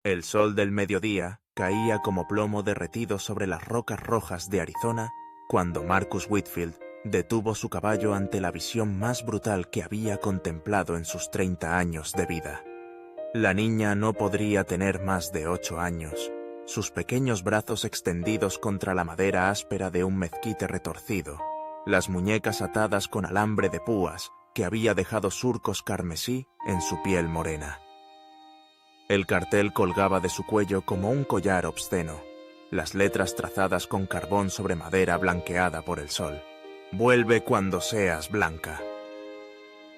El sol del mediodía caía como plomo derretido sobre las rocas rojas de Arizona cuando Marcus Whitfield detuvo su caballo ante la visión más brutal que había contemplado en sus 30 años de vida. La niña no podría tener más de 8 años, sus pequeños brazos extendidos contra la madera áspera de un mezquite retorcido, las muñecas atadas con alambre de púas que había dejado surcos carmesí en su piel morena. El cartel colgaba de su cuello como un collar obsceno, las letras trazadas con carbón sobre madera blanqueada por el sol. «Vuelve cuando seas blanca».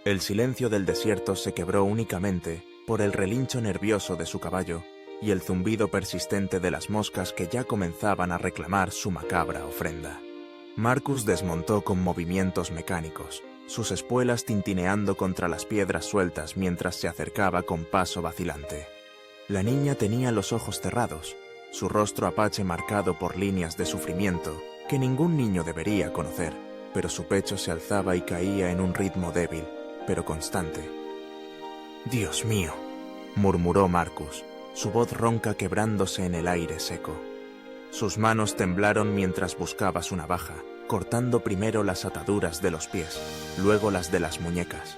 El silencio del desierto se quebró únicamente por el relincho nervioso de su caballo y el zumbido persistente de las moscas que ya comenzaban a reclamar su macabra ofrenda. Marcus desmontó con movimientos mecánicos, sus espuelas tintineando contra las piedras sueltas mientras se acercaba con paso vacilante. La niña tenía los ojos cerrados, su rostro apache marcado por líneas de sufrimiento que ningún niño debería conocer, pero su pecho se alzaba y caía en un ritmo débil, pero constante. «Dios mío», murmuró Marcus, su voz ronca quebrándose en el aire seco. Sus manos temblaron mientras buscaba su navaja, cortando primero las ataduras de los pies, luego las de las muñecas.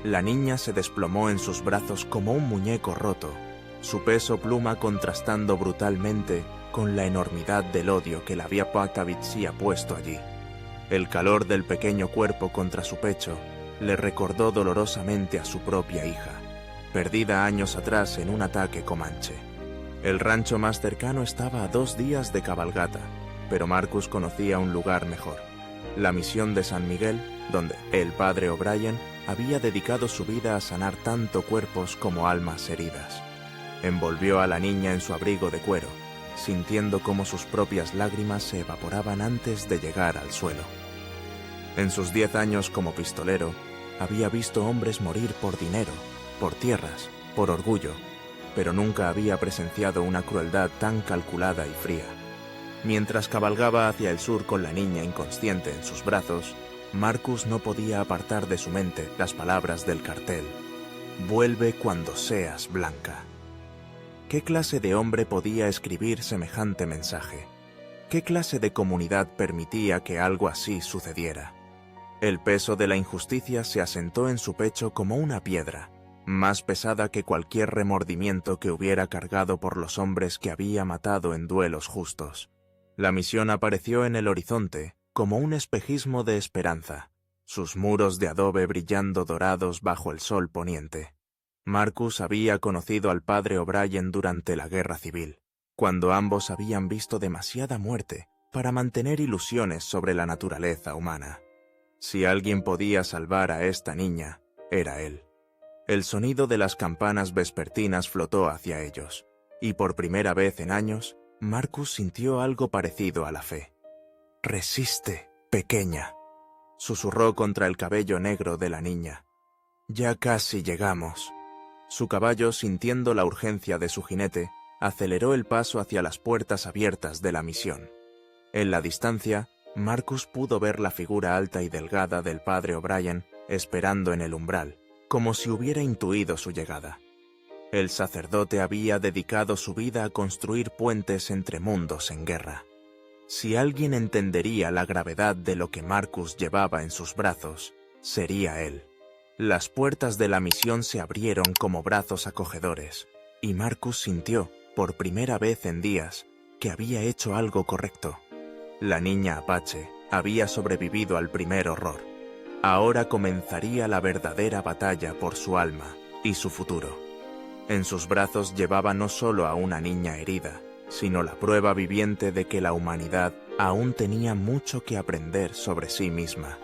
La niña se desplomó en sus brazos como un muñeco roto, su peso pluma contrastando brutalmente con la enormidad del odio que la vía Patavitsi ha puesto allí. El calor del pequeño cuerpo contra su pecho le recordó dolorosamente a su propia hija, perdida años atrás en un ataque comanche. El rancho más cercano estaba a 2 días de cabalgata, pero Marcus conocía un lugar mejor, la misión de San Miguel, donde el padre O'Brien había dedicado su vida a sanar tanto cuerpos como almas heridas. Envolvió a la niña en su abrigo de cuero, sintiendo cómo sus propias lágrimas se evaporaban antes de llegar al suelo. En sus 10 años como pistolero, había visto hombres morir por dinero, por tierras, por orgullo, pero nunca había presenciado una crueldad tan calculada y fría. Mientras cabalgaba hacia el sur con la niña inconsciente en sus brazos, Marcus no podía apartar de su mente las palabras del cartel: «Vuelve cuando seas blanca». ¿Qué clase de hombre podía escribir semejante mensaje? ¿Qué clase de comunidad permitía que algo así sucediera? El peso de la injusticia se asentó en su pecho como una piedra, más pesada que cualquier remordimiento que hubiera cargado por los hombres que había matado en duelos justos. La misión apareció en el horizonte como un espejismo de esperanza, sus muros de adobe brillando dorados bajo el sol poniente. Marcus había conocido al padre O'Brien durante la Guerra Civil, cuando ambos habían visto demasiada muerte para mantener ilusiones sobre la naturaleza humana. Si alguien podía salvar a esta niña, era él. El sonido de las campanas vespertinas flotó hacia ellos, y por primera vez en años, Marcus sintió algo parecido a la fe. «Resiste, pequeña», susurró contra el cabello negro de la niña. «Ya casi llegamos». Su caballo, sintiendo la urgencia de su jinete, aceleró el paso hacia las puertas abiertas de la misión. En la distancia, Marcus pudo ver la figura alta y delgada del padre O'Brien esperando en el umbral, como si hubiera intuido su llegada. El sacerdote había dedicado su vida a construir puentes entre mundos en guerra. Si alguien entendería la gravedad de lo que Marcus llevaba en sus brazos, sería él. Las puertas de la misión se abrieron como brazos acogedores, y Marcus sintió, por primera vez en días, que había hecho algo correcto. La niña apache había sobrevivido al primer horror. Ahora comenzaría la verdadera batalla por su alma y su futuro. En sus brazos llevaba no solo a una niña herida, sino la prueba viviente de que la humanidad aún tenía mucho que aprender sobre sí misma.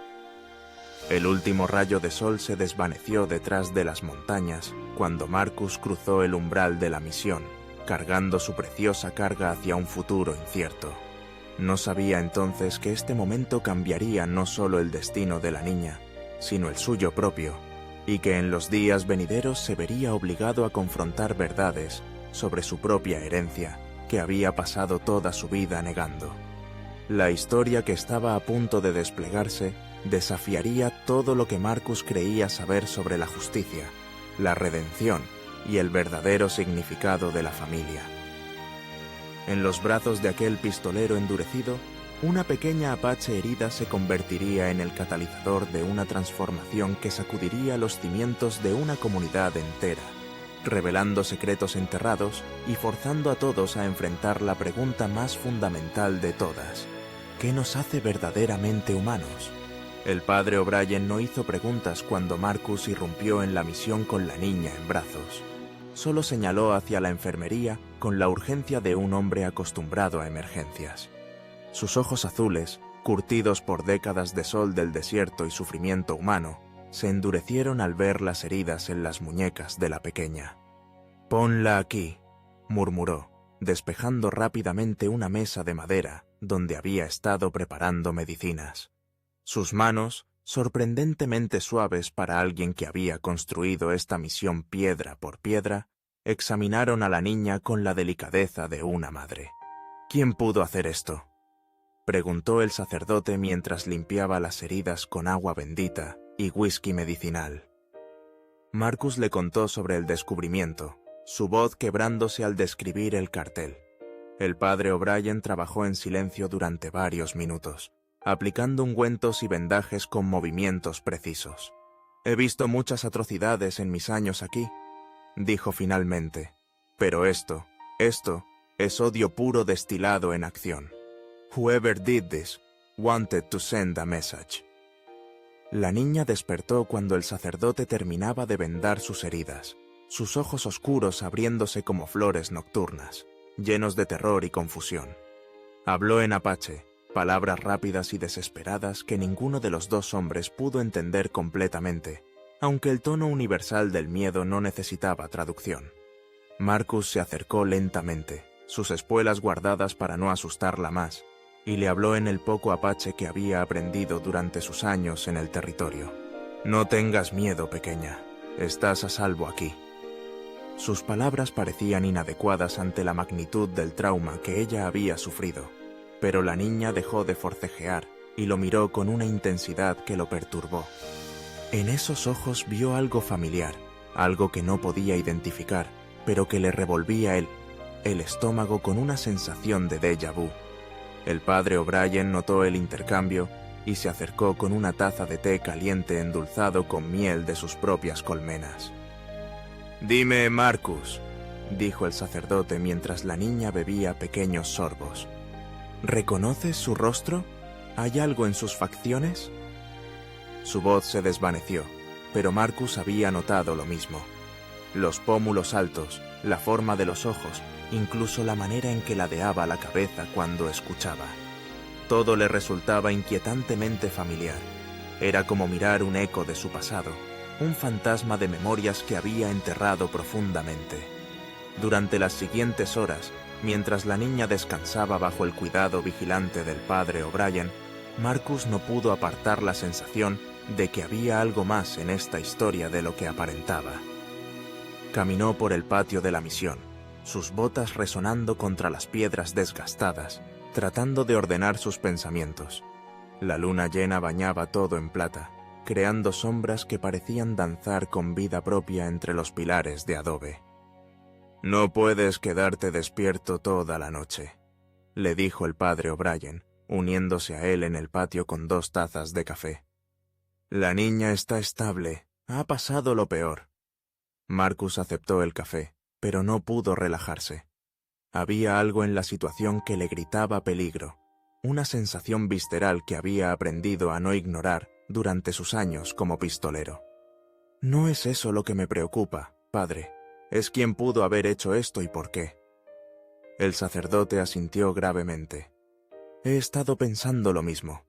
El último rayo de sol se desvaneció detrás de las montañas cuando Marcus cruzó el umbral de la misión, cargando su preciosa carga hacia un futuro incierto. No sabía entonces que este momento cambiaría no solo el destino de la niña, sino el suyo propio, y que en los días venideros se vería obligado a confrontar verdades sobre su propia herencia, que había pasado toda su vida negando. La historia que estaba a punto de desplegarse desafiaría todo lo que Marcus creía saber sobre la justicia, la redención y el verdadero significado de la familia. En los brazos de aquel pistolero endurecido, una pequeña Apache herida se convertiría en el catalizador de una transformación que sacudiría los cimientos de una comunidad entera, revelando secretos enterrados y forzando a todos a enfrentar la pregunta más fundamental de todas: ¿qué nos hace verdaderamente humanos? El padre O'Brien no hizo preguntas cuando Marcus irrumpió en la misión con la niña en brazos. Solo señaló hacia la enfermería con la urgencia de un hombre acostumbrado a emergencias. Sus ojos azules, curtidos por décadas de sol del desierto y sufrimiento humano, se endurecieron al ver las heridas en las muñecas de la pequeña. «Ponla aquí», murmuró, despejando rápidamente una mesa de madera donde había estado preparando medicinas. Sus manos, sorprendentemente suaves para alguien que había construido esta misión piedra por piedra, examinaron a la niña con la delicadeza de una madre. «¿Quién pudo hacer esto?», preguntó el sacerdote mientras limpiaba las heridas con agua bendita y whisky medicinal. Marcus le contó sobre el descubrimiento, su voz quebrándose al describir el cartel. El padre O'Brien trabajó en silencio durante varios minutos, aplicando ungüentos y vendajes con movimientos precisos. «He visto muchas atrocidades en mis años aquí», dijo finalmente, «pero esto es odio puro destilado en acción. Whoever did this wanted to send a message». La niña despertó cuando el sacerdote terminaba de vendar sus heridas, sus ojos oscuros abriéndose como flores nocturnas, llenos de terror y confusión. Habló en apache, palabras rápidas y desesperadas que ninguno de los dos hombres pudo entender completamente, aunque el tono universal del miedo no necesitaba traducción. Marcus se acercó lentamente, sus espuelas guardadas para no asustarla más, y le habló en el poco apache que había aprendido durante sus años en el territorio. «No tengas miedo, pequeña. Estás a salvo aquí». Sus palabras parecían inadecuadas ante la magnitud del trauma que ella había sufrido, pero la niña dejó de forcejear y lo miró con una intensidad que lo perturbó. En esos ojos vio algo familiar, algo que no podía identificar, pero que le revolvía el estómago con una sensación de déjà vu. El padre O'Brien notó el intercambio y se acercó con una taza de té caliente endulzado con miel de sus propias colmenas. «Dime, Marcus», dijo el sacerdote mientras la niña bebía pequeños sorbos. «¿Reconoces su rostro? ¿Hay algo en sus facciones?» Su voz se desvaneció, pero Marcus había notado lo mismo. Los pómulos altos, la forma de los ojos, incluso la manera en que ladeaba la cabeza cuando escuchaba. Todo le resultaba inquietantemente familiar. Era como mirar un eco de su pasado, un fantasma de memorias que había enterrado profundamente. Durante las siguientes horas, mientras la niña descansaba bajo el cuidado vigilante del padre O'Brien, Marcus no pudo apartar la sensación de que había algo más en esta historia de lo que aparentaba. Caminó por el patio de la misión, sus botas resonando contra las piedras desgastadas, tratando de ordenar sus pensamientos. La luna llena bañaba todo en plata, creando sombras que parecían danzar con vida propia entre los pilares de adobe. «No puedes quedarte despierto toda la noche», le dijo el padre O'Brien, uniéndose a él en el patio con 2 tazas de café. «La niña está estable, ha pasado lo peor». Marcus aceptó el café, pero no pudo relajarse. Había algo en la situación que le gritaba peligro, una sensación visceral que había aprendido a no ignorar durante sus años como pistolero. «No es eso lo que me preocupa, padre. Es quién pudo haber hecho esto y por qué». El sacerdote asintió gravemente. «He estado pensando lo mismo.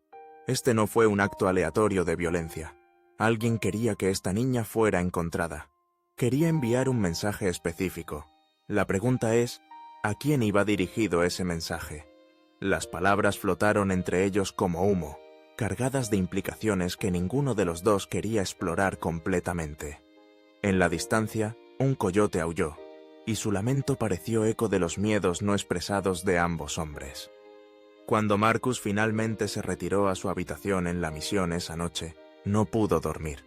Este no fue un acto aleatorio de violencia. Alguien quería que esta niña fuera encontrada. Quería enviar un mensaje específico. La pregunta es, ¿a quién iba dirigido ese mensaje?» Las palabras flotaron entre ellos como humo, cargadas de implicaciones que ninguno de los dos quería explorar completamente. En la distancia, un coyote aulló, y su lamento pareció eco de los miedos no expresados de ambos hombres. Cuando Marcus finalmente se retiró a su habitación en la misión esa noche, no pudo dormir.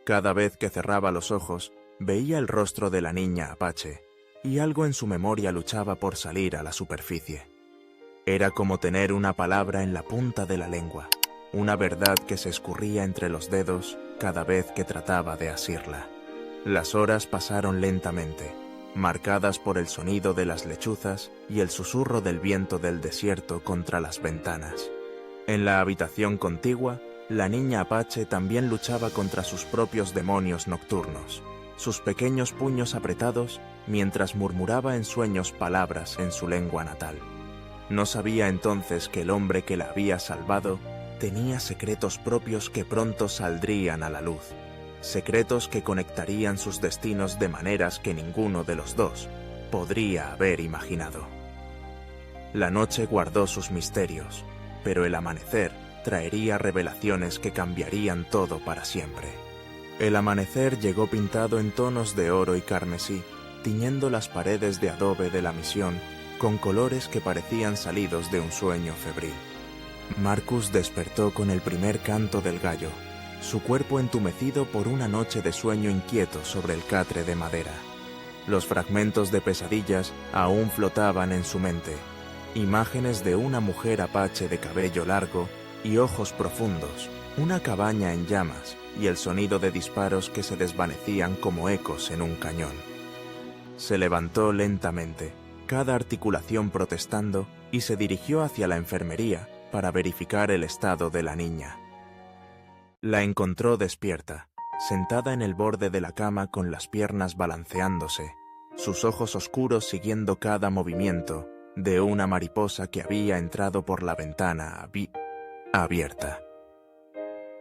Cada vez que cerraba los ojos, Veía el rostro de la niña Apache, y algo en su memoria luchaba por salir a la superficie. Era como tener una palabra en la punta de la lengua, una verdad que se escurría entre los dedos cada vez que trataba de asirla. Las horas pasaron lentamente, marcadas por el sonido de las lechuzas y el susurro del viento del desierto contra las ventanas. En la habitación contigua, la niña Apache también luchaba contra sus propios demonios nocturnos, sus pequeños puños apretados mientras murmuraba en sueños palabras en su lengua natal. No sabía entonces que el hombre que la había salvado tenía secretos propios que pronto saldrían a la luz, secretos que conectarían sus destinos de maneras que ninguno de los dos podría haber imaginado. La noche guardó sus misterios, pero el amanecer traería revelaciones que cambiarían todo para siempre. El amanecer llegó pintado en tonos de oro y carmesí, tiñendo las paredes de adobe de la misión con colores que parecían salidos de un sueño febril. Marcus despertó con el primer canto del gallo, su cuerpo entumecido por una noche de sueño inquieto sobre el catre de madera. Los fragmentos de pesadillas aún flotaban en su mente, imágenes de una mujer apache de cabello largo y ojos profundos, una cabaña en llamas y el sonido de disparos que se desvanecían como ecos en un cañón. Se levantó lentamente, cada articulación protestando, y se dirigió hacia la enfermería para verificar el estado de la niña. La encontró despierta, sentada en el borde de la cama con las piernas balanceándose, sus ojos oscuros siguiendo cada movimiento de una mariposa que había entrado por la ventana abierta.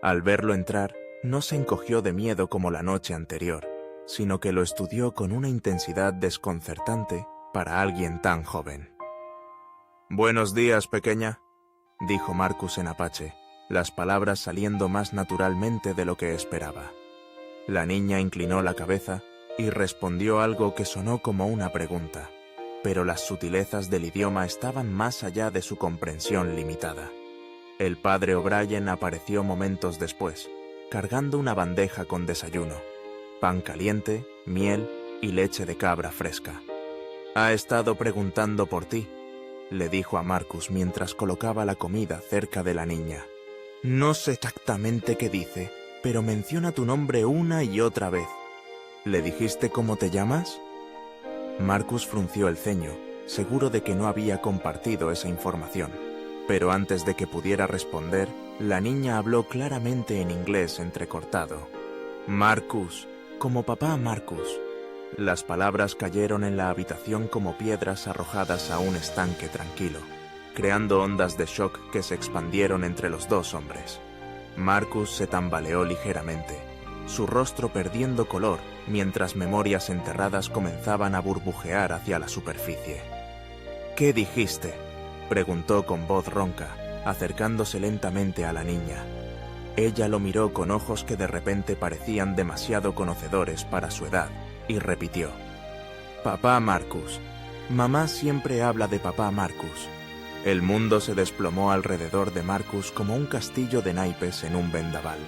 Al verlo entrar, no se encogió de miedo como la noche anterior, sino que lo estudió con una intensidad desconcertante para alguien tan joven. «Buenos días, pequeña», dijo Marcus en apache, las palabras saliendo más naturalmente de lo que esperaba. La niña inclinó la cabeza y respondió algo que sonó como una pregunta, pero las sutilezas del idioma estaban más allá de su comprensión limitada. El padre O'Brien apareció momentos después, cargando una bandeja con desayuno, pan caliente, miel y leche de cabra fresca. «Ha estado preguntando por ti», le dijo a Marcus mientras colocaba la comida cerca de la niña. «No sé exactamente qué dice, pero menciona tu nombre una y otra vez. ¿Le dijiste cómo te llamas?» Marcus frunció el ceño, seguro de que no había compartido esa información. Pero antes de que pudiera responder, la niña habló claramente en inglés entrecortado. «Marcus, como papá Marcus». Las palabras cayeron en la habitación como piedras arrojadas a un estanque tranquilo, creando ondas de shock que se expandieron entre los dos hombres. Marcus se tambaleó ligeramente, su rostro perdiendo color mientras memorias enterradas comenzaban a burbujear hacia la superficie. «¿Qué dijiste?», preguntó con voz ronca, acercándose lentamente a la niña. Ella lo miró con ojos que de repente parecían demasiado conocedores para su edad, y repitió: «Papá Marcus. Mamá siempre habla de papá Marcus». El mundo se desplomó alrededor de Marcus como un castillo de naipes en un vendaval.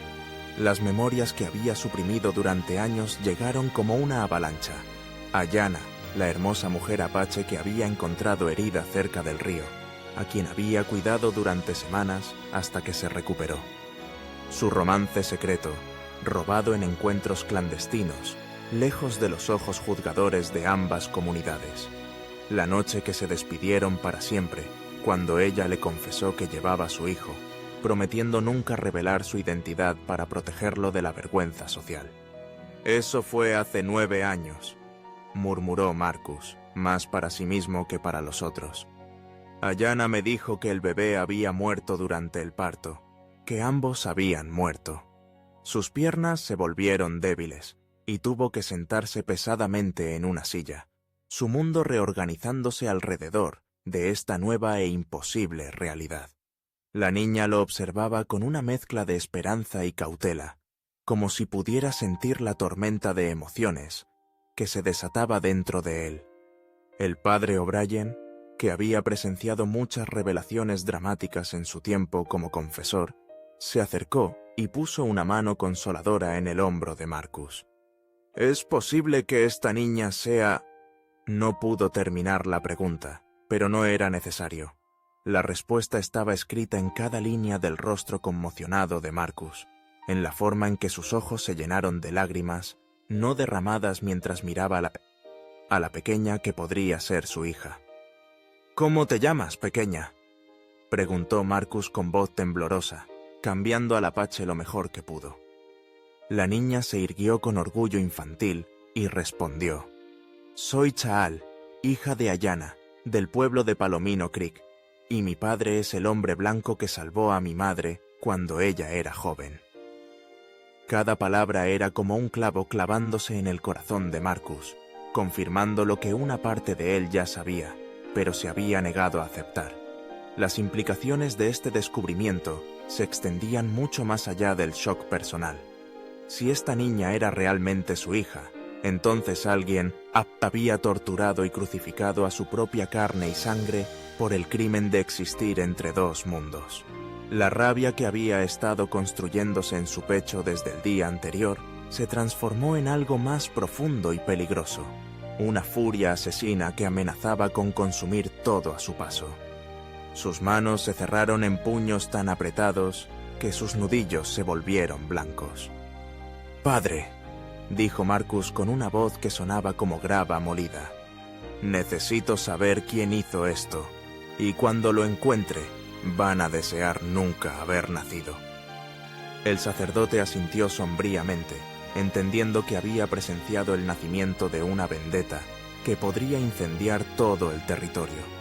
Las memorias que había suprimido durante años llegaron como una avalancha. Ayana, la hermosa mujer apache que había encontrado herida cerca del río, a quien había cuidado durante semanas hasta que se recuperó. Su romance secreto, robado en encuentros clandestinos, lejos de los ojos juzgadores de ambas comunidades. La noche que se despidieron para siempre, cuando ella le confesó que llevaba a su hijo, prometiendo nunca revelar su identidad para protegerlo de la vergüenza social. «Eso fue hace 9 años», murmuró Marcus, más para sí mismo que para los otros. «Ayana me dijo que el bebé había muerto durante el parto, que ambos habían muerto». Sus piernas se volvieron débiles, y tuvo que sentarse pesadamente en una silla, su mundo reorganizándose alrededor de esta nueva e imposible realidad. La niña lo observaba con una mezcla de esperanza y cautela, como si pudiera sentir la tormenta de emociones que se desataba dentro de él. El padre O'Brien, que había presenciado muchas revelaciones dramáticas en su tiempo como confesor, se acercó y puso una mano consoladora en el hombro de Marcus. ¿Es posible que esta niña sea...? No pudo terminar la pregunta, pero no era necesario. La respuesta estaba escrita en cada línea del rostro conmocionado de Marcus, en la forma en que sus ojos se llenaron de lágrimas, no derramadas mientras miraba a la pequeña que podría ser su hija. «¿Cómo te llamas, pequeña?», preguntó Marcus con voz temblorosa, cambiando al apache lo mejor que pudo. La niña se irguió con orgullo infantil y respondió: «Soy Chaal, hija de Ayana, del pueblo de Palomino Creek, y mi padre es el hombre blanco que salvó a mi madre cuando ella era joven». Cada palabra era como un clavo clavándose en el corazón de Marcus, confirmando lo que una parte de él ya sabía, pero se había negado a aceptar. Las implicaciones de este descubrimiento se extendían mucho más allá del shock personal. Si esta niña era realmente su hija, entonces alguien había torturado y crucificado a su propia carne y sangre por el crimen de existir entre dos mundos. La rabia que había estado construyéndose en su pecho desde el día anterior se transformó en algo más profundo y peligroso, una furia asesina que amenazaba con consumir todo a su paso. Sus manos se cerraron en puños tan apretados que sus nudillos se volvieron blancos. «Padre», dijo Marcus con una voz que sonaba como grava molida, «necesito saber quién hizo esto, y cuando lo encuentre, van a desear nunca haber nacido». El sacerdote asintió sombríamente, entendiendo que había presenciado el nacimiento de una vendetta que podría incendiar todo el territorio.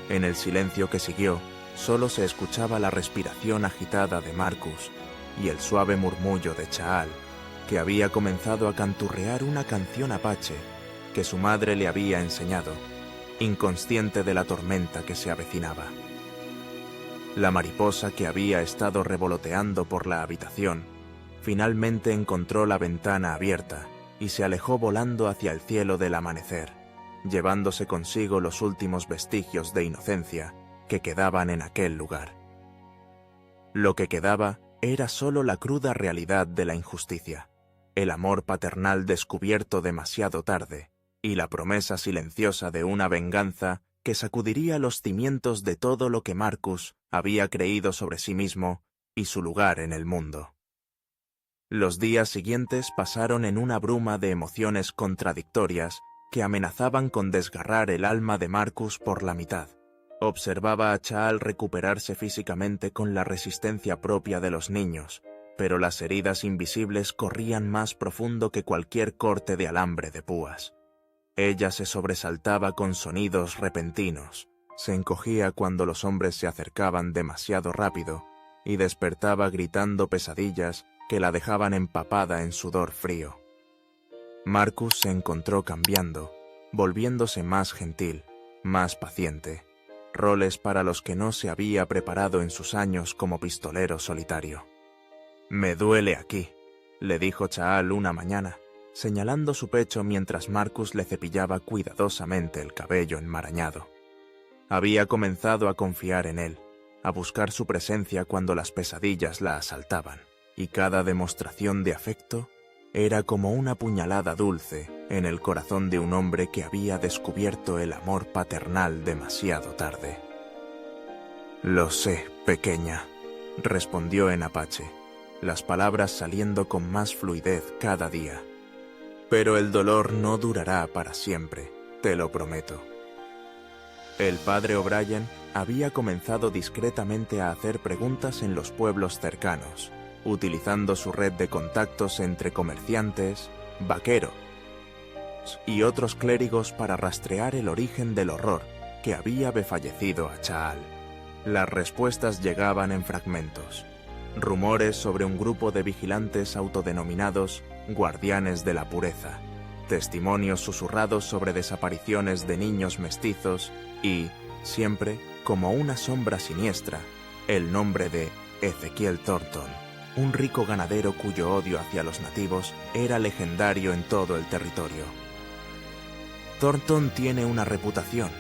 En el silencio que siguió, solo se escuchaba la respiración agitada de Marcus y el suave murmullo de Chaal, que había comenzado a canturrear una canción apache que su madre le había enseñado, inconsciente de la tormenta que se avecinaba. La mariposa que había estado revoloteando por la habitación finalmente encontró la ventana abierta y se alejó volando hacia el cielo del amanecer, llevándose consigo los últimos vestigios de inocencia que quedaban en aquel lugar. Lo que quedaba era solo la cruda realidad de la injusticia, el amor paternal descubierto demasiado tarde y la promesa silenciosa de una venganza que sacudiría los cimientos de todo lo que Marcus había creído sobre sí mismo y su lugar en el mundo. Los días siguientes pasaron en una bruma de emociones contradictorias que amenazaban con desgarrar el alma de Marcus por la mitad. Observaba a Chaal recuperarse físicamente con la resistencia propia de los niños, pero las heridas invisibles corrían más profundo que cualquier corte de alambre de púas. Ella se sobresaltaba con sonidos repentinos, se encogía cuando los hombres se acercaban demasiado rápido y despertaba gritando pesadillas que la dejaban empapada en sudor frío. Marcus se encontró cambiando, volviéndose más gentil, más paciente, roles para los que no se había preparado en sus años como pistolero solitario. «Me duele aquí», le dijo Chaal una mañana, señalando su pecho mientras Marcus le cepillaba cuidadosamente el cabello enmarañado. Había comenzado a confiar en él, a buscar su presencia cuando las pesadillas la asaltaban, y cada demostración de afecto era como una puñalada dulce en el corazón de un hombre que había descubierto el amor paternal demasiado tarde. «Lo sé, pequeña», respondió en apache, las palabras saliendo con más fluidez cada día. «Pero el dolor no durará para siempre, te lo prometo». El padre O'Brien había comenzado discretamente a hacer preguntas en los pueblos cercanos, utilizando su red de contactos entre comerciantes, vaqueros y otros clérigos para rastrear el origen del horror que había befallecido a Chaal. Las respuestas llegaban en fragmentos. Rumores sobre un grupo de vigilantes autodenominados guardianes de la pureza, testimonios susurrados sobre desapariciones de niños mestizos y, siempre, como una sombra siniestra, el nombre de Ezequiel Thornton, un rico ganadero cuyo odio hacia los nativos era legendario en todo el territorio. «Thornton tiene una reputación»,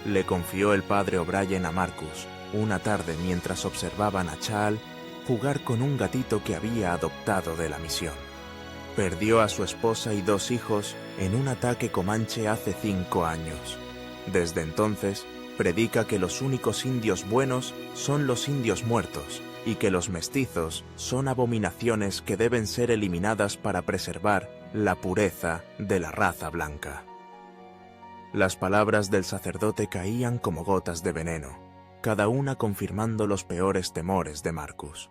le confió el padre O'Brien a Marcus una tarde mientras observaban a Chaal jugar con un gatito que había adoptado de la misión. Perdió a su esposa y 2 hijos en un ataque comanche hace 5 años. Desde entonces, predica que los únicos indios buenos son los indios muertos y que los mestizos son abominaciones que deben ser eliminadas para preservar la pureza de la raza blanca. Las palabras del sacerdote caían como gotas de veneno, cada una confirmando los peores temores de Marcus.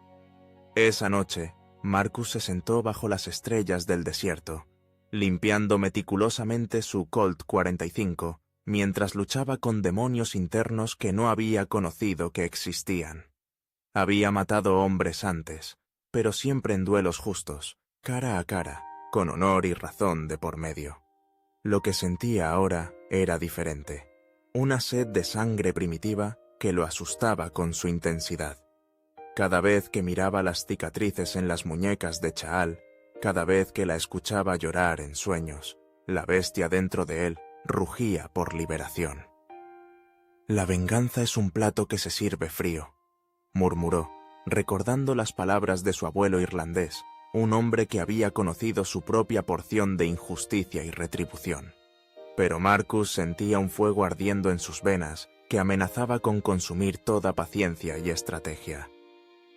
Esa noche, Marcus se sentó bajo las estrellas del desierto, limpiando meticulosamente su Colt 45, mientras luchaba con demonios internos que no había conocido que existían. Había matado hombres antes, pero siempre en duelos justos, cara a cara, con honor y razón de por medio. Lo que sentía ahora era diferente, una sed de sangre primitiva que lo asustaba con su intensidad. Cada vez que miraba las cicatrices en las muñecas de Chaal, cada vez que la escuchaba llorar en sueños, la bestia dentro de él rugía por liberación. «La venganza es un plato que se sirve frío», murmuró, recordando las palabras de su abuelo irlandés, un hombre que había conocido su propia porción de injusticia y retribución. Pero Marcus sentía un fuego ardiendo en sus venas que amenazaba con consumir toda paciencia y estrategia.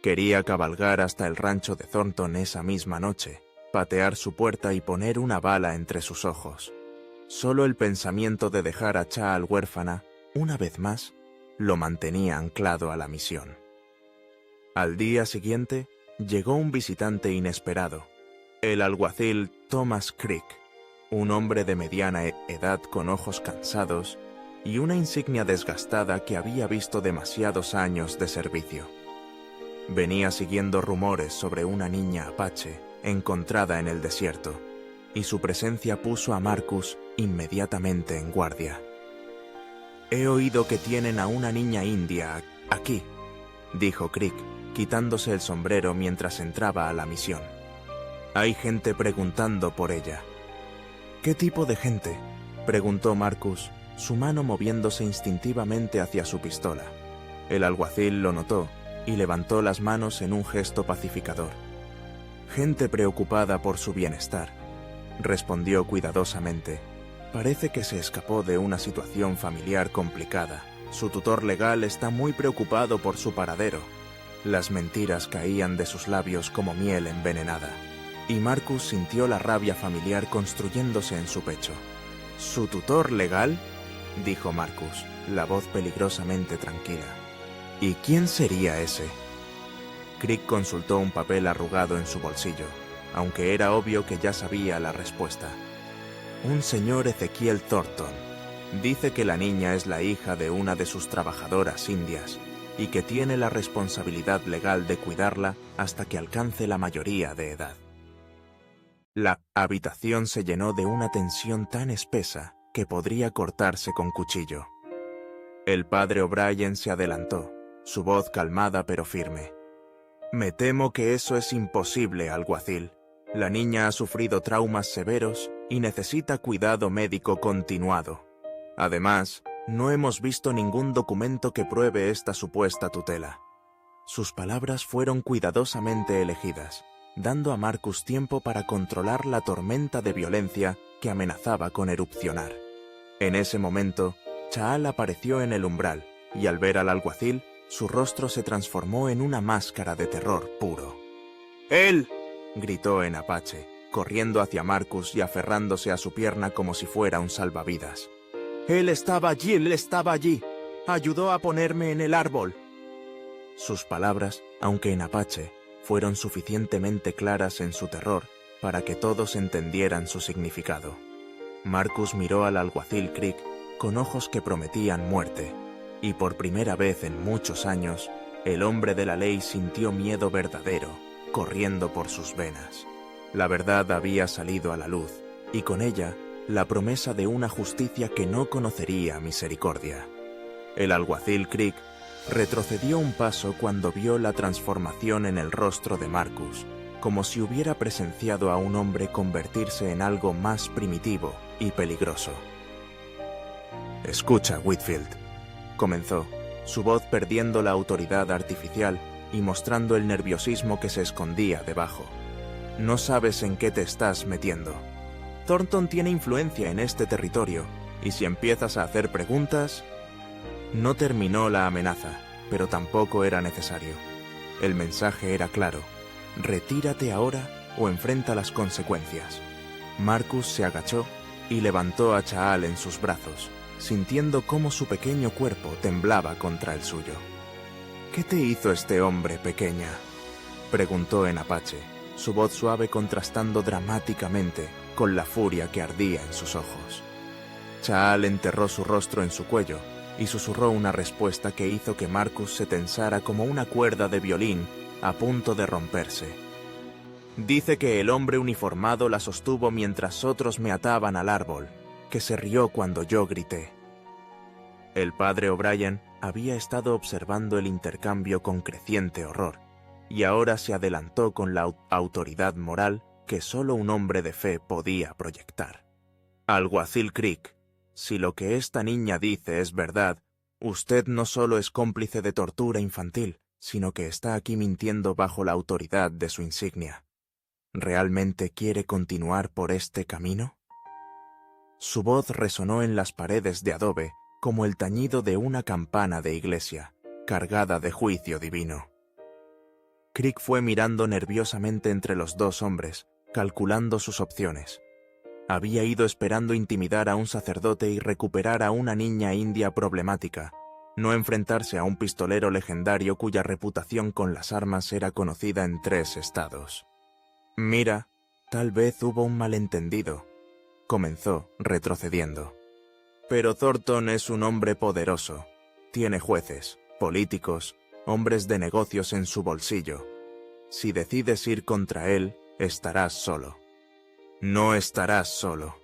Quería cabalgar hasta el rancho de Thornton esa misma noche, patear su puerta y poner una bala entre sus ojos. Solo el pensamiento de dejar a Chaal huérfana, una vez más, lo mantenía anclado a la misión. Al día siguiente, llegó un visitante inesperado, el alguacil Thomas Creek, un hombre de mediana edad con ojos cansados y una insignia desgastada que había visto demasiados años de servicio. Venía siguiendo rumores sobre una niña apache encontrada en el desierto, y su presencia puso a Marcus inmediatamente en guardia. «He oído que tienen a una niña india aquí», dijo Creek, quitándose el sombrero mientras entraba a la misión. «Hay gente preguntando por ella». «¿Qué tipo de gente?», preguntó Marcus, su mano moviéndose instintivamente hacia su pistola. El alguacil lo notó y levantó las manos en un gesto pacificador. «Gente preocupada por su bienestar», respondió cuidadosamente. «Parece que se escapó de una situación familiar complicada. Su tutor legal está muy preocupado por su paradero». Las mentiras caían de sus labios como miel envenenada, y Marcus sintió la rabia familiar construyéndose en su pecho. «¿Su tutor legal?», dijo Marcus, la voz peligrosamente tranquila. «¿Y quién sería ese?». Creek consultó un papel arrugado en su bolsillo, aunque era obvio que ya sabía la respuesta. «Un señor Ezequiel Thornton. Dice que la niña es la hija de una de sus trabajadoras indias y que tiene la responsabilidad legal de cuidarla hasta que alcance la mayoría de edad». La habitación se llenó de una tensión tan espesa que podría cortarse con cuchillo. El padre O'Brien se adelantó, su voz calmada pero firme. «Me temo que eso es imposible, alguacil. La niña ha sufrido traumas severos y necesita cuidado médico continuado. Además, no hemos visto ningún documento que pruebe esta supuesta tutela». Sus palabras fueron cuidadosamente elegidas, dando a Marcus tiempo para controlar la tormenta de violencia que amenazaba con erupcionar. En ese momento, Chaal apareció en el umbral, y al ver al alguacil, su rostro se transformó en una máscara de terror puro. «¡Él!», gritó en apache, corriendo hacia Marcus y aferrándose a su pierna como si fuera un salvavidas. «Él estaba allí, ayudó a ponerme en el árbol». Sus palabras, aunque en apache, fueron suficientemente claras en su terror para que todos entendieran su significado. Marcus miró al alguacil Creek con ojos que prometían muerte, y por primera vez en muchos años, el hombre de la ley sintió miedo verdadero corriendo por sus venas. La verdad había salido a la luz, y con ella, la promesa de una justicia que no conocería misericordia. El alguacil Creek retrocedió un paso cuando vio la transformación en el rostro de Marcus, como si hubiera presenciado a un hombre convertirse en algo más primitivo y peligroso. «Escucha, Whitfield», comenzó, su voz perdiendo la autoridad artificial y mostrando el nerviosismo que se escondía debajo. No sabes en qué te estás metiendo. Thornton tiene influencia en este territorio, y si empiezas a hacer preguntas... No terminó la amenaza, pero tampoco era necesario. El mensaje era claro. Retírate ahora o enfrenta las consecuencias. Marcus se agachó y levantó a Chaal en sus brazos, sintiendo cómo su pequeño cuerpo temblaba contra el suyo. «¿Qué te hizo este hombre, pequeña?», preguntó en apache, su voz suave contrastando dramáticamente con la furia que ardía en sus ojos. Chaal enterró su rostro en su cuello y susurró una respuesta que hizo que Marcus se tensara como una cuerda de violín a punto de romperse. «Dice que el hombre uniformado la sostuvo mientras otros me ataban al árbol, que se rió cuando yo grité». El padre O'Brien había estado observando el intercambio con creciente horror, y ahora se adelantó con la autoridad moral que solo un hombre de fe podía proyectar. «Alguacil Crick, si lo que esta niña dice es verdad, usted no solo es cómplice de tortura infantil, sino que está aquí mintiendo bajo la autoridad de su insignia. ¿Realmente quiere continuar por este camino?». Su voz resonó en las paredes de adobe como el tañido de una campana de iglesia, cargada de juicio divino. Crick fue mirando nerviosamente entre los dos hombres, calculando sus opciones. Había ido esperando intimidar a un sacerdote y recuperar a una niña india problemática, no enfrentarse a un pistolero legendario cuya reputación con las armas era conocida en 3 estados. «Mira, tal vez hubo un malentendido», comenzó, retrocediendo. «Pero Thornton es un hombre poderoso. Tiene jueces, políticos, hombres de negocios en su bolsillo. Si decides ir contra él, estarás solo». «No estarás solo».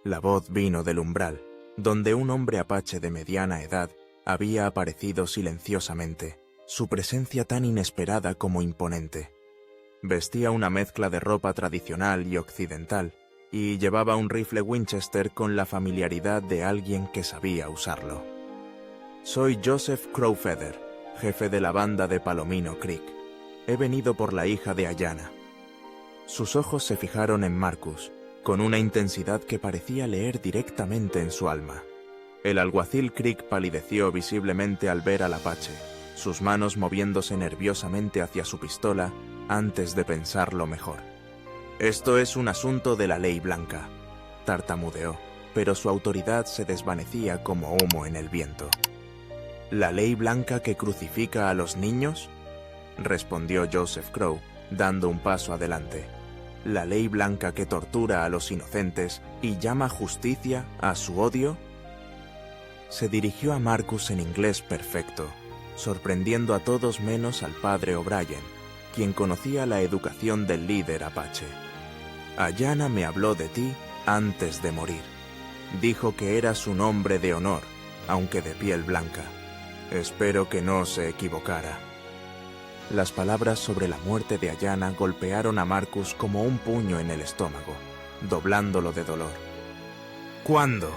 La voz vino del umbral, donde un hombre apache de mediana edad había aparecido silenciosamente, su presencia tan inesperada como imponente. Vestía una mezcla de ropa tradicional y occidental, y llevaba un rifle Winchester con la familiaridad de alguien que sabía usarlo. «Soy Joseph Crowfeather, jefe de la banda de Palomino Creek. He venido por la hija de Ayanna». Sus ojos se fijaron en Marcus, con una intensidad que parecía leer directamente en su alma. El alguacil Crick palideció visiblemente al ver al apache, sus manos moviéndose nerviosamente hacia su pistola antes de pensarlo mejor. «Esto es un asunto de la ley blanca», tartamudeó, pero su autoridad se desvanecía como humo en el viento. «¿La ley blanca que crucifica a los niños?», respondió Joseph Crow, dando un paso adelante. «¿La ley blanca que tortura a los inocentes y llama justicia a su odio?». Se dirigió a Marcus en inglés perfecto, sorprendiendo a todos menos al padre O'Brien, quien conocía la educación del líder apache. «Ayanna me habló de ti antes de morir. Dijo que eras un hombre de honor, aunque de piel blanca. Espero que no se equivocara». Las palabras sobre la muerte de Ayanna golpearon a Marcus como un puño en el estómago, doblándolo de dolor. «¿Cuándo?»,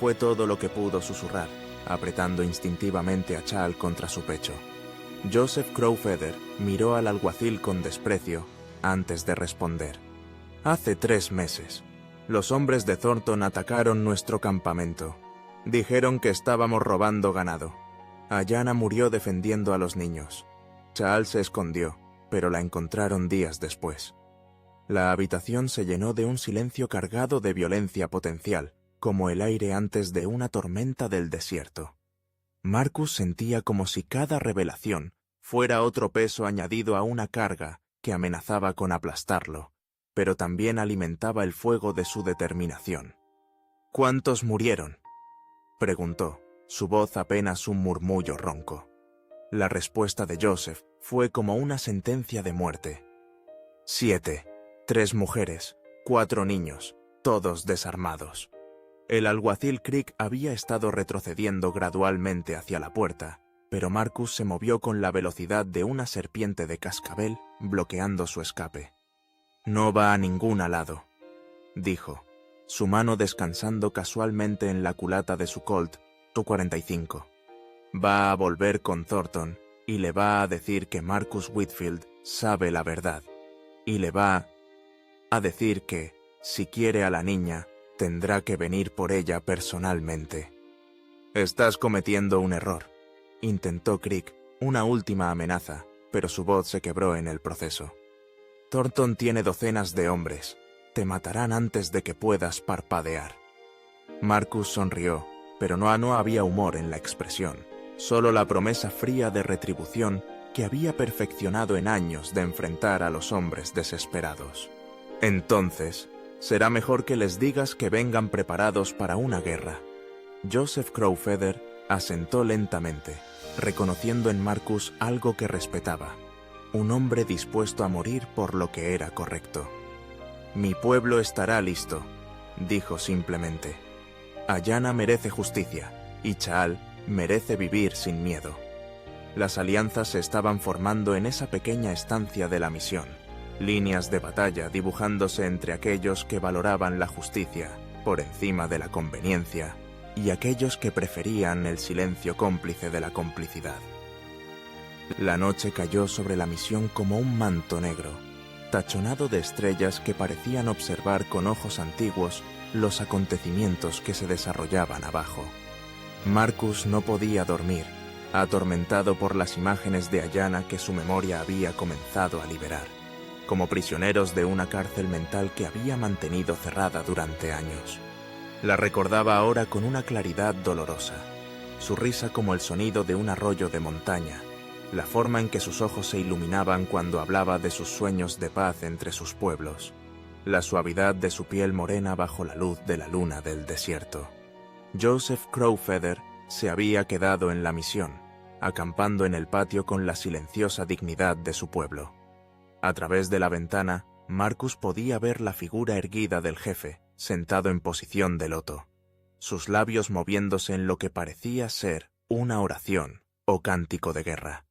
fue todo lo que pudo susurrar, apretando instintivamente a Chaal contra su pecho. Joseph Crowfeather miró al alguacil con desprecio antes de responder. «Hace 3 meses. Los hombres de Thornton atacaron nuestro campamento. Dijeron que estábamos robando ganado. Ayanna murió defendiendo a los niños. Chaal se escondió, pero la encontraron días después». La habitación se llenó de un silencio cargado de violencia potencial, como el aire antes de una tormenta del desierto. Marcus sentía como si cada revelación fuera otro peso añadido a una carga que amenazaba con aplastarlo, pero también alimentaba el fuego de su determinación. «¿Cuántos murieron?», preguntó, su voz apenas un murmullo ronco. La respuesta de Joseph fue como una sentencia de muerte. 7, 3 mujeres, 4 niños, todos desarmados. El alguacil Crick había estado retrocediendo gradualmente hacia la puerta, pero Marcus se movió con la velocidad de una serpiente de cascabel, bloqueando su escape. «No va a ningún lado», dijo, su mano descansando casualmente en la culata de su Colt, su 45. «Va a volver con Thornton y le va a decir que Marcus Whitfield sabe la verdad. y le va a decir que, si quiere a la niña, tendrá que venir por ella personalmente. Estás cometiendo un error, intentó Crick, una última amenaza, pero su voz se quebró en el proceso. Thornton tiene docenas de hombres. Te matarán antes de que puedas parpadear. Marcus sonrió, pero no había humor en la expresión, solo la promesa fría de retribución que había perfeccionado en años de enfrentar a los hombres desesperados. Entonces, será mejor que les digas que vengan preparados para una guerra. Joseph Crowfeather asentó lentamente, reconociendo en Marcus algo que respetaba, un hombre dispuesto a morir por lo que era correcto. Mi pueblo estará listo, dijo simplemente. Ayanna merece justicia, y Chaal merece vivir sin miedo. Las alianzas se estaban formando en esa pequeña estancia de la misión, líneas de batalla dibujándose entre aquellos que valoraban la justicia por encima de la conveniencia y aquellos que preferían el silencio cómplice de la complicidad. La noche cayó sobre la misión como un manto negro, tachonado de estrellas que parecían observar con ojos antiguos los acontecimientos que se desarrollaban abajo. Marcus no podía dormir, atormentado por las imágenes de Ayanna que su memoria había comenzado a liberar, como prisioneros de una cárcel mental que había mantenido cerrada durante años. La recordaba ahora con una claridad dolorosa, su risa como el sonido de un arroyo de montaña, la forma en que sus ojos se iluminaban cuando hablaba de sus sueños de paz entre sus pueblos, la suavidad de su piel morena bajo la luz de la luna del desierto. Joseph Crowfeather se había quedado en la misión, acampando en el patio con la silenciosa dignidad de su pueblo. A través de la ventana, Marcus podía ver la figura erguida del jefe, sentado en posición de loto, sus labios moviéndose en lo que parecía ser una oración o cántico de guerra.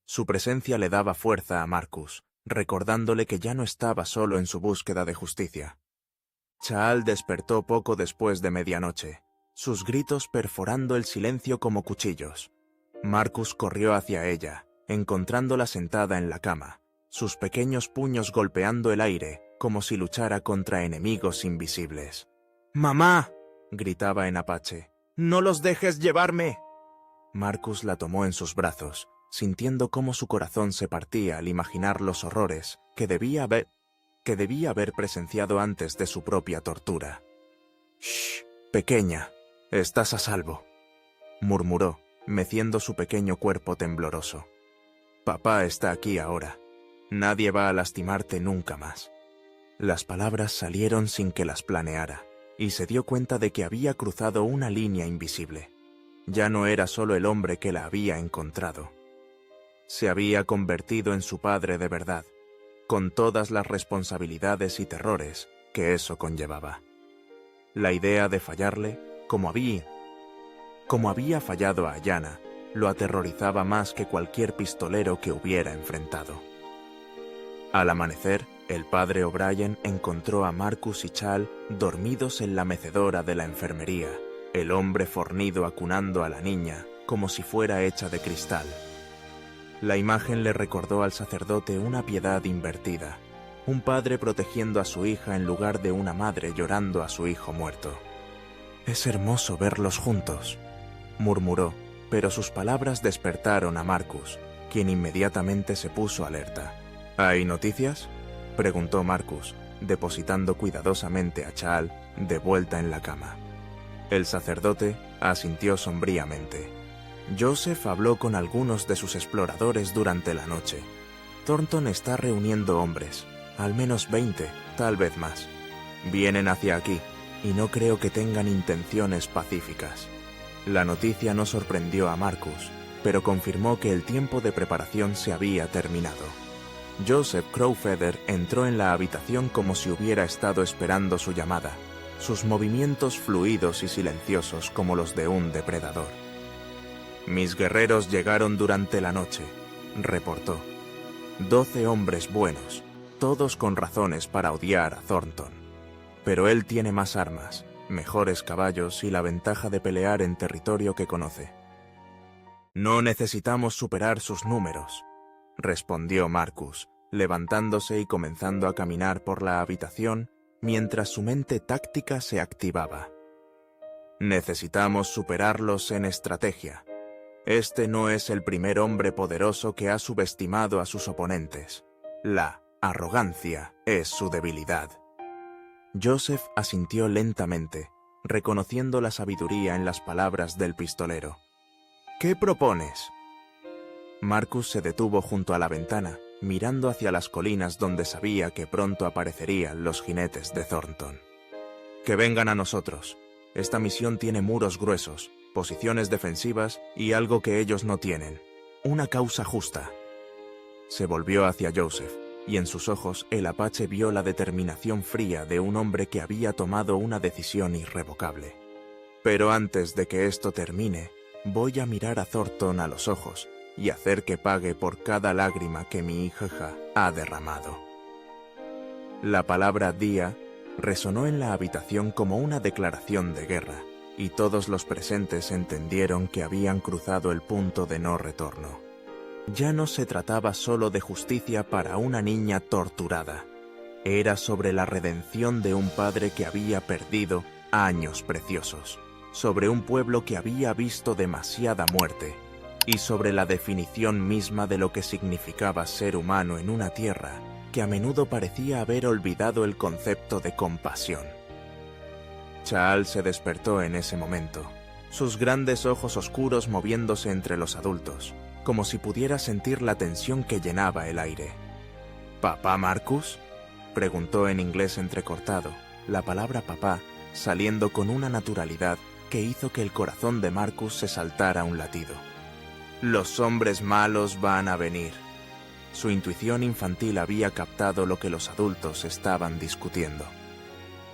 Su presencia le daba fuerza a Marcus, recordándole que ya no estaba solo en su búsqueda de justicia. Chaal despertó poco después de medianoche, sus gritos perforando el silencio como cuchillos. Marcus corrió hacia ella, encontrándola sentada en la cama, sus pequeños puños golpeando el aire como si luchara contra enemigos invisibles. «¡Mamá!», gritaba en apache. «¡No los dejes llevarme!». Marcus la tomó en sus brazos, sintiendo cómo su corazón se partía al imaginar los horrores que debía haber presenciado antes de su propia tortura. «Shh, pequeña, estás a salvo», murmuró, meciendo su pequeño cuerpo tembloroso. «Papá está aquí ahora. Nadie va a lastimarte nunca más». Las palabras salieron sin que las planeara, y se dio cuenta de que había cruzado una línea invisible. Ya no era solo el hombre que la había encontrado. Se había convertido en su padre de verdad, con todas las responsabilidades y terrores que eso conllevaba. La idea de fallarle, como había fallado a Ayanna, lo aterrorizaba más que cualquier pistolero que hubiera enfrentado. Al amanecer, el padre O'Brien encontró a Marcus y Chaal dormidos en la mecedora de la enfermería, el hombre fornido acunando a la niña como si fuera hecha de cristal. La imagen le recordó al sacerdote una piedad invertida, un padre protegiendo a su hija en lugar de una madre llorando a su hijo muerto. «Es hermoso verlos juntos», murmuró, pero sus palabras despertaron a Marcus, quien inmediatamente se puso alerta. «¿Hay noticias?», preguntó Marcus, depositando cuidadosamente a Chaal de vuelta en la cama. El sacerdote asintió sombríamente. Joseph habló con algunos de sus exploradores durante la noche. Thornton está reuniendo hombres, al menos 20, tal vez más. Vienen hacia aquí, y no creo que tengan intenciones pacíficas. La noticia no sorprendió a Marcus, pero confirmó que el tiempo de preparación se había terminado. Joseph Crowfeather entró en la habitación como si hubiera estado esperando su llamada, sus movimientos fluidos y silenciosos como los de un depredador. «Mis guerreros llegaron durante la noche», reportó. 12 hombres buenos, todos con razones para odiar a Thornton. Pero él tiene más armas, mejores caballos y la ventaja de pelear en territorio que conoce. «No necesitamos superar sus números», respondió Marcus, levantándose y comenzando a caminar por la habitación mientras su mente táctica se activaba. Necesitamos superarlos en estrategia. Este no es el primer hombre poderoso que ha subestimado a sus oponentes. La arrogancia es su debilidad. Joseph asintió lentamente, reconociendo la sabiduría en las palabras del pistolero. ¿Qué propones? Marcus se detuvo junto a la ventana, mirando hacia las colinas donde sabía que pronto aparecerían los jinetes de Thornton. Que vengan a nosotros. Esta misión tiene muros gruesos, posiciones defensivas y algo que ellos no tienen. Una causa justa. Se volvió hacia Joseph, y en sus ojos el apache vio la determinación fría de un hombre que había tomado una decisión irrevocable. Pero antes de que esto termine, voy a mirar a Thornton a los ojos y hacer que pague por cada lágrima que mi hija ha derramado. La palabra día resonó en la habitación como una declaración de guerra, y todos los presentes entendieron que habían cruzado el punto de no retorno. Ya no se trataba solo de justicia para una niña torturada. Era sobre la redención de un padre que había perdido años preciosos, sobre un pueblo que había visto demasiada muerte, y sobre la definición misma de lo que significaba ser humano en una tierra que a menudo parecía haber olvidado el concepto de compasión. Chaal se despertó en ese momento, sus grandes ojos oscuros moviéndose entre los adultos, como si pudiera sentir la tensión que llenaba el aire. ¿Papá Marcus?, preguntó en inglés entrecortado, la palabra papá saliendo con una naturalidad que hizo que el corazón de Marcus se saltara un latido. Los hombres malos van a venir. Su intuición infantil había captado lo que los adultos estaban discutiendo.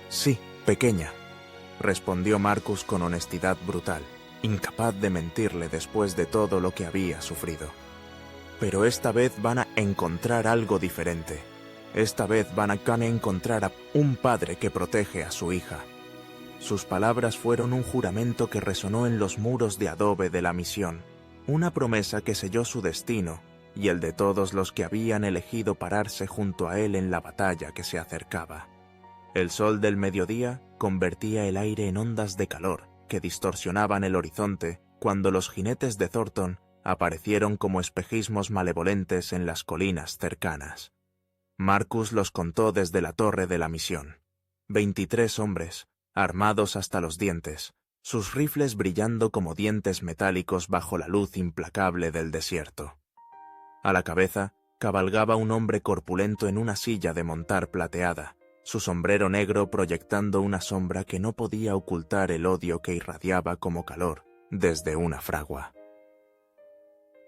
Sí, pequeña, respondió Marcus con honestidad brutal, incapaz de mentirle después de todo lo que había sufrido. Pero esta vez van a encontrar algo diferente. Esta vez van a encontrar a un padre que protege a su hija. Sus palabras fueron un juramento que resonó en los muros de adobe de la misión, una promesa que selló su destino y el de todos los que habían elegido pararse junto a él en la batalla que se acercaba. El sol del mediodía convertía el aire en ondas de calor que distorsionaban el horizonte cuando los jinetes de Thornton aparecieron como espejismos malevolentes en las colinas cercanas. Marcus los contó desde la torre de la misión. 23 hombres, armados hasta los dientes, sus rifles brillando como dientes metálicos bajo la luz implacable del desierto. A la cabeza cabalgaba un hombre corpulento en una silla de montar plateada, su sombrero negro proyectando una sombra que no podía ocultar el odio que irradiaba como calor desde una fragua.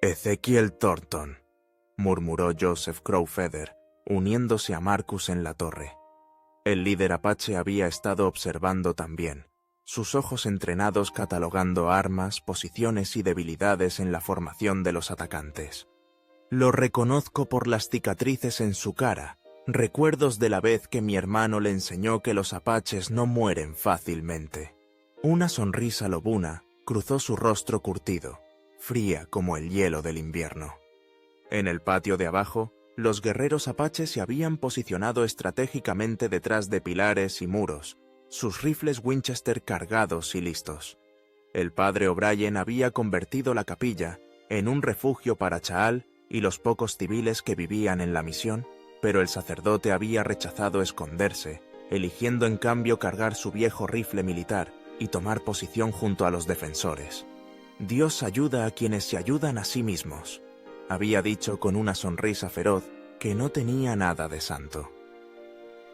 «Ezekiel Thornton», murmuró Joseph Crowfeather, uniéndose a Marcus en la torre. El líder apache había estado observando también, sus ojos entrenados catalogando armas, posiciones y debilidades en la formación de los atacantes. «Lo reconozco por las cicatrices en su cara, recuerdos de la vez que mi hermano le enseñó que los apaches no mueren fácilmente». Una sonrisa lobuna cruzó su rostro curtido, fría como el hielo del invierno. En el patio de abajo, los guerreros apaches se habían posicionado estratégicamente detrás de pilares y muros, sus rifles Winchester cargados y listos. El padre O'Brien había convertido la capilla en un refugio para Chaal y los pocos civiles que vivían en la misión, pero el sacerdote había rechazado esconderse, eligiendo en cambio cargar su viejo rifle militar y tomar posición junto a los defensores. «Dios ayuda a quienes se ayudan a sí mismos», había dicho con una sonrisa feroz que no tenía nada de santo.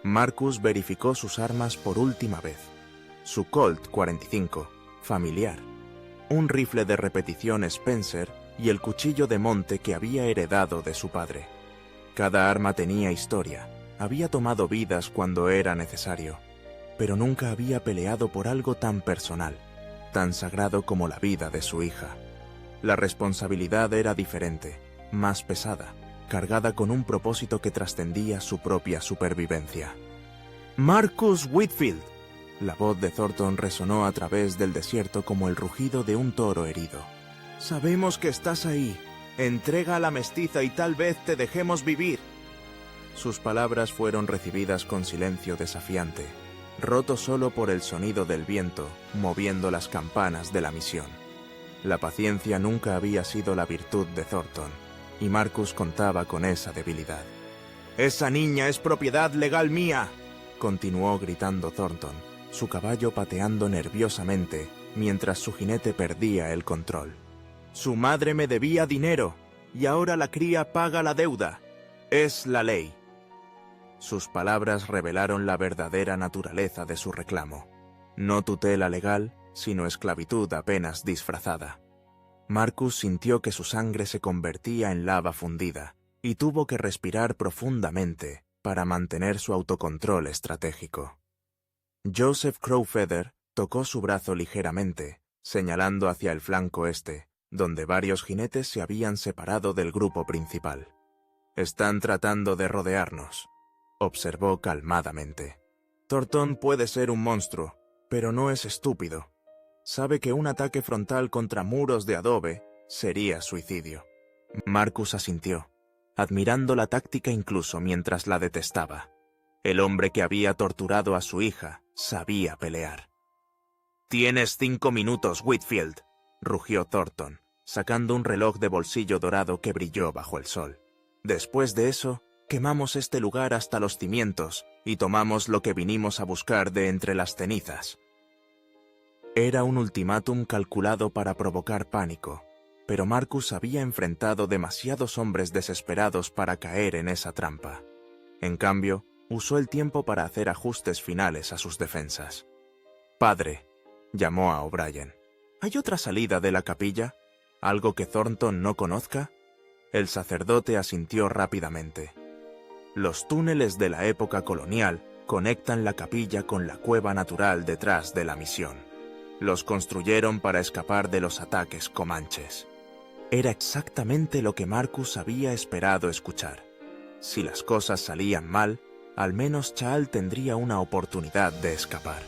Marcus verificó sus armas por última vez. Su Colt 45, familiar, un rifle de repetición Spencer y el cuchillo de monte que había heredado de su padre. Cada arma tenía historia, había tomado vidas cuando era necesario, pero nunca había peleado por algo tan personal, tan sagrado como la vida de su hija. La responsabilidad era diferente, más pesada, cargada con un propósito que trascendía su propia supervivencia. «Marcus Whitfield», la voz de Thornton resonó a través del desierto como el rugido de un toro herido. «Sabemos que estás ahí. Entrega a la mestiza y tal vez te dejemos vivir». Sus palabras fueron recibidas con silencio desafiante, roto solo por el sonido del viento moviendo las campanas de la misión. La paciencia nunca había sido la virtud de Thornton, y Marcus contaba con esa debilidad. «¡Esa niña es propiedad legal mía!», continuó gritando Thornton, su caballo pateando nerviosamente mientras su jinete perdía el control. «Su madre me debía dinero, y ahora la cría paga la deuda. Es la ley». Sus palabras revelaron la verdadera naturaleza de su reclamo. No tutela legal, sino esclavitud apenas disfrazada. Marcus sintió que su sangre se convertía en lava fundida, y tuvo que respirar profundamente para mantener su autocontrol estratégico. Joseph Crowfeather tocó su brazo ligeramente, señalando hacia el flanco este, donde varios jinetes se habían separado del grupo principal. «Están tratando de rodearnos», observó calmadamente. «Thornton puede ser un monstruo, pero no es estúpido. Sabe que un ataque frontal contra muros de adobe sería suicidio». Marcus asintió, admirando la táctica incluso mientras la detestaba. El hombre que había torturado a su hija sabía pelear. «Tienes 5 minutos, Whitfield», rugió Thornton, sacando un reloj de bolsillo dorado que brilló bajo el sol. «Después de eso, quemamos este lugar hasta los cimientos y tomamos lo que vinimos a buscar de entre las cenizas». Era un ultimátum calculado para provocar pánico, pero Marcus había enfrentado demasiados hombres desesperados para caer en esa trampa. En cambio, usó el tiempo para hacer ajustes finales a sus defensas. «Padre», llamó a O'Brien, «¿hay otra salida de la capilla? ¿Algo que Thornton no conozca?» El sacerdote asintió rápidamente. «Los túneles de la época colonial conectan la capilla con la cueva natural detrás de la misión. Los construyeron para escapar de los ataques comanches». Era exactamente lo que Marcus había esperado escuchar. Si las cosas salían mal, al menos Chaal tendría una oportunidad de escapar.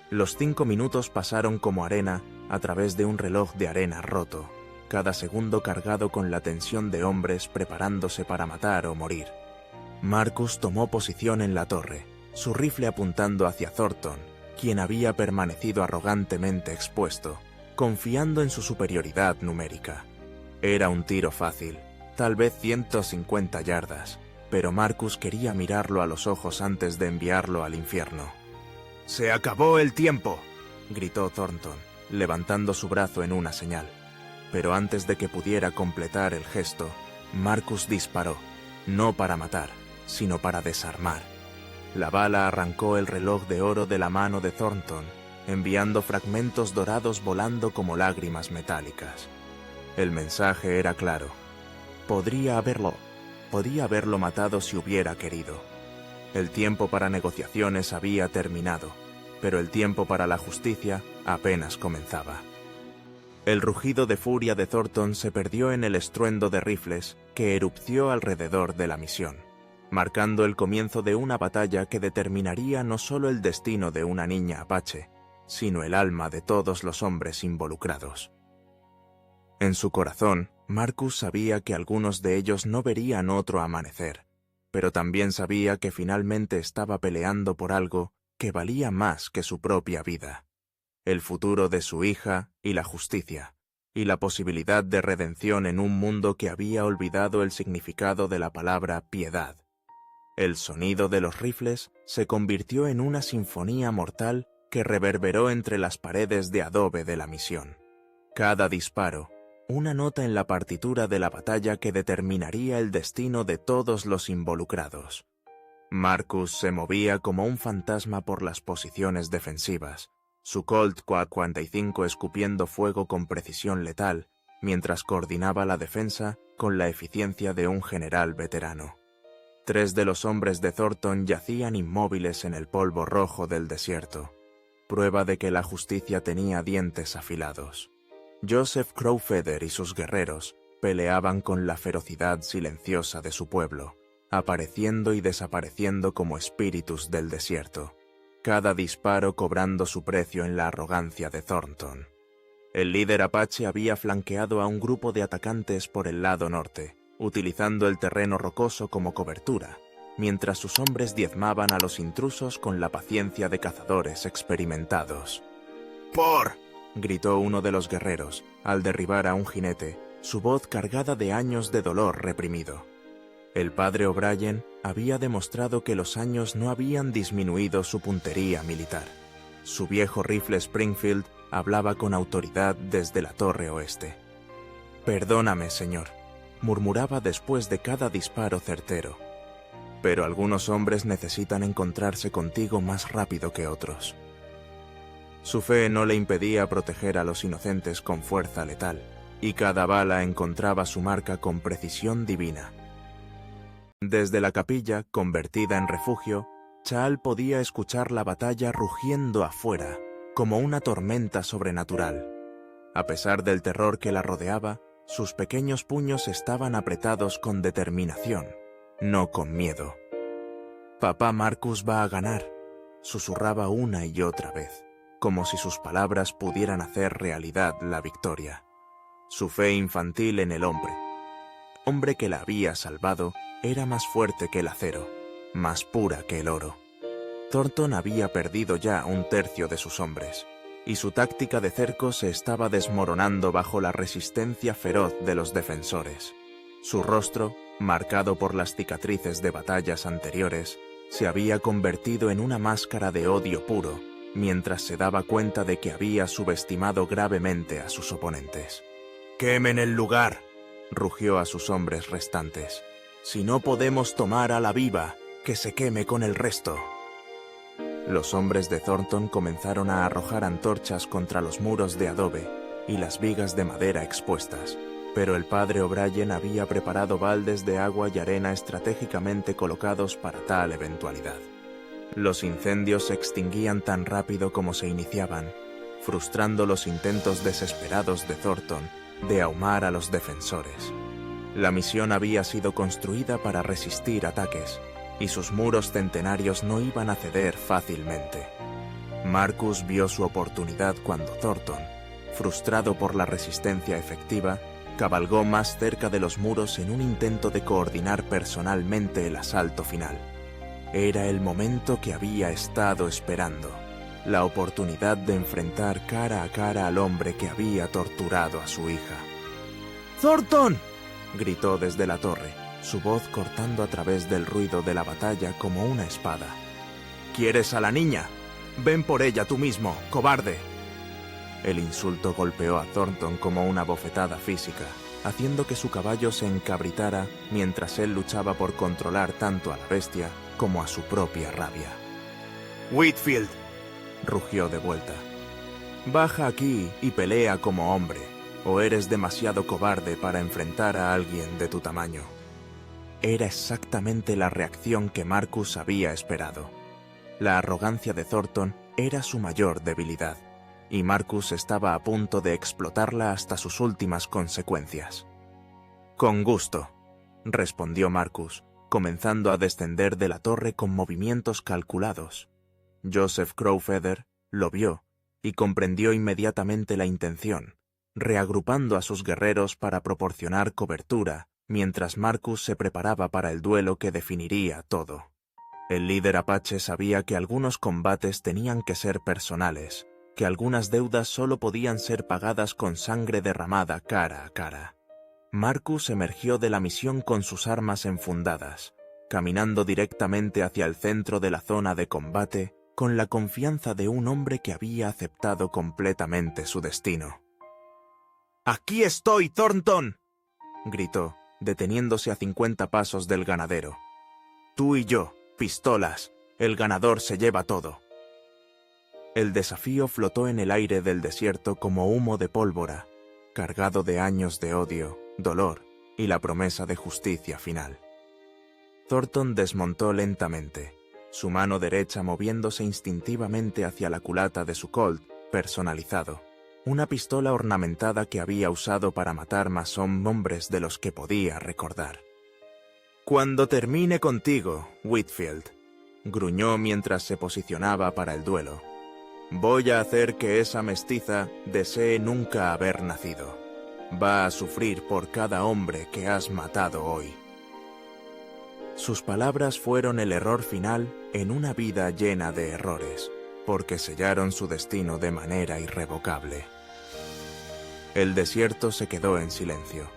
Los 5 minutos pasaron como arena a través de un reloj de arena roto, cada segundo cargado con la tensión de hombres preparándose para matar o morir. Marcus tomó posición en la torre, su rifle apuntando hacia Thornton, quien había permanecido arrogantemente expuesto, confiando en su superioridad numérica. Era un tiro fácil, tal vez 150 yardas, pero Marcus quería mirarlo a los ojos antes de enviarlo al infierno. «¡Se acabó el tiempo!», gritó Thornton, levantando su brazo en una señal. Pero antes de que pudiera completar el gesto, Marcus disparó, no para matar, sino para desarmar. La bala arrancó el reloj de oro de la mano de Thornton, enviando fragmentos dorados volando como lágrimas metálicas. El mensaje era claro. Podía haberlo matado si hubiera querido. El tiempo para negociaciones había terminado, pero el tiempo para la justicia apenas comenzaba. El rugido de furia de Thornton se perdió en el estruendo de rifles que erupció alrededor de la misión, marcando el comienzo de una batalla que determinaría no solo el destino de una niña apache, sino el alma de todos los hombres involucrados. En su corazón, Marcus sabía que algunos de ellos no verían otro amanecer, pero también sabía que finalmente estaba peleando por algo que valía más que su propia vida: el futuro de su hija y la justicia, y la posibilidad de redención en un mundo que había olvidado el significado de la palabra piedad. El sonido de los rifles se convirtió en una sinfonía mortal que reverberó entre las paredes de adobe de la misión. Cada disparo, una nota en la partitura de la batalla que determinaría el destino de todos los involucrados. Marcus se movía como un fantasma por las posiciones defensivas, su Colt 45 escupiendo fuego con precisión letal, mientras coordinaba la defensa con la eficiencia de un general veterano. 3 de los hombres de Thornton yacían inmóviles en el polvo rojo del desierto, prueba de que la justicia tenía dientes afilados. Joseph Crowfeather y sus guerreros peleaban con la ferocidad silenciosa de su pueblo, apareciendo y desapareciendo como espíritus del desierto, cada disparo cobrando su precio en la arrogancia de Thornton. El líder apache había flanqueado a un grupo de atacantes por el lado norte, utilizando el terreno rocoso como cobertura, mientras sus hombres diezmaban a los intrusos con la paciencia de cazadores experimentados. ¡Por! Gritó uno de los guerreros, al derribar a un jinete, su voz cargada de años de dolor reprimido. El padre O'Brien había demostrado que los años no habían disminuido su puntería militar. Su viejo rifle Springfield hablaba con autoridad desde la torre oeste. «Perdóname, señor», murmuraba después de cada disparo certero. «Pero algunos hombres necesitan encontrarse contigo más rápido que otros». Su fe no le impedía proteger a los inocentes con fuerza letal, y cada bala encontraba su marca con precisión divina. Desde la capilla, convertida en refugio, Chaal podía escuchar la batalla rugiendo afuera, como una tormenta sobrenatural. A pesar del terror que la rodeaba, sus pequeños puños estaban apretados con determinación, no con miedo. «Papá Marcus va a ganar», susurraba una y otra vez, como si sus palabras pudieran hacer realidad la victoria. Su fe infantil en el hombre que la había salvado, era más fuerte que el acero, más pura que el oro. Thornton había perdido ya un tercio de sus hombres, y su táctica de cerco se estaba desmoronando bajo la resistencia feroz de los defensores. Su rostro, marcado por las cicatrices de batallas anteriores, se había convertido en una máscara de odio puro, mientras se daba cuenta de que había subestimado gravemente a sus oponentes. «¡Quemen el lugar!», rugió a sus hombres restantes. «Si no podemos tomar a la viva, que se queme con el resto». Los hombres de Thornton comenzaron a arrojar antorchas contra los muros de adobe y las vigas de madera expuestas, pero el padre O'Brien había preparado baldes de agua y arena estratégicamente colocados para tal eventualidad. Los incendios se extinguían tan rápido como se iniciaban, frustrando los intentos desesperados de Thornton de ahumar a los defensores. La misión había sido construida para resistir ataques, y sus muros centenarios no iban a ceder fácilmente. Marcus vio su oportunidad cuando Thornton, frustrado por la resistencia efectiva, cabalgó más cerca de los muros en un intento de coordinar personalmente el asalto final. Era el momento que había estado esperando, la oportunidad de enfrentar cara a cara al hombre que había torturado a su hija. «¡Thornton!», gritó desde la torre, su voz cortando a través del ruido de la batalla como una espada. «¿Quieres a la niña? Ven por ella tú mismo, cobarde». El insulto golpeó a Thornton como una bofetada física, haciendo que su caballo se encabritara mientras él luchaba por controlar tanto a la bestia como a su propia rabia. «Whitfield», rugió de vuelta, «baja aquí y pelea como hombre, o eres demasiado cobarde para enfrentar a alguien de tu tamaño». Era exactamente la reacción que Marcus había esperado. La arrogancia de Thornton era su mayor debilidad, y Marcus estaba a punto de explotarla hasta sus últimas consecuencias. «Con gusto», respondió Marcus, comenzando a descender de la torre con movimientos calculados. Joseph Crowfeather lo vio y comprendió inmediatamente la intención, reagrupando a sus guerreros para proporcionar cobertura, mientras Marcus se preparaba para el duelo que definiría todo. El líder apache sabía que algunos combates tenían que ser personales, que algunas deudas solo podían ser pagadas con sangre derramada cara a cara. Marcus emergió de la misión con sus armas enfundadas, caminando directamente hacia el centro de la zona de combate con la confianza de un hombre que había aceptado completamente su destino. «¡Aquí estoy, Thornton!», gritó, deteniéndose a 50 pasos del ganadero. «Tú y yo, pistolas, el ganador se lleva todo». El desafío flotó en el aire del desierto como humo de pólvora, cargado de años de odio, dolor y la promesa de justicia final. Thornton desmontó lentamente, su mano derecha moviéndose instintivamente hacia la culata de su Colt personalizado, una pistola ornamentada que había usado para matar más hombres de los que podía recordar. «Cuando termine contigo, Whitfield», gruñó mientras se posicionaba para el duelo, «voy a hacer que esa mestiza desee nunca haber nacido». va a sufrir por cada hombre que has matado hoy. Sus palabras fueron el error final en una vida llena de errores, porque sellaron su destino de manera irrevocable. El desierto se quedó en silencio.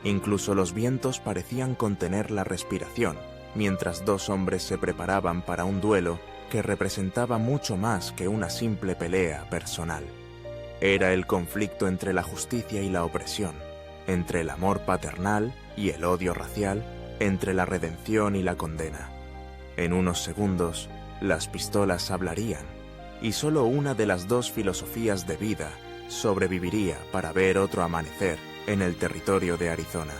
Incluso los vientos parecían contener la respiración, mientras dos hombres se preparaban para un duelo que representaba mucho más que una simple pelea personal. Era el conflicto entre la justicia y la opresión, entre el amor paternal y el odio racial, entre la redención y la condena. En unos segundos, las pistolas hablarían, y solo una de las dos filosofías de vida sobreviviría para ver otro amanecer en el territorio de Arizona.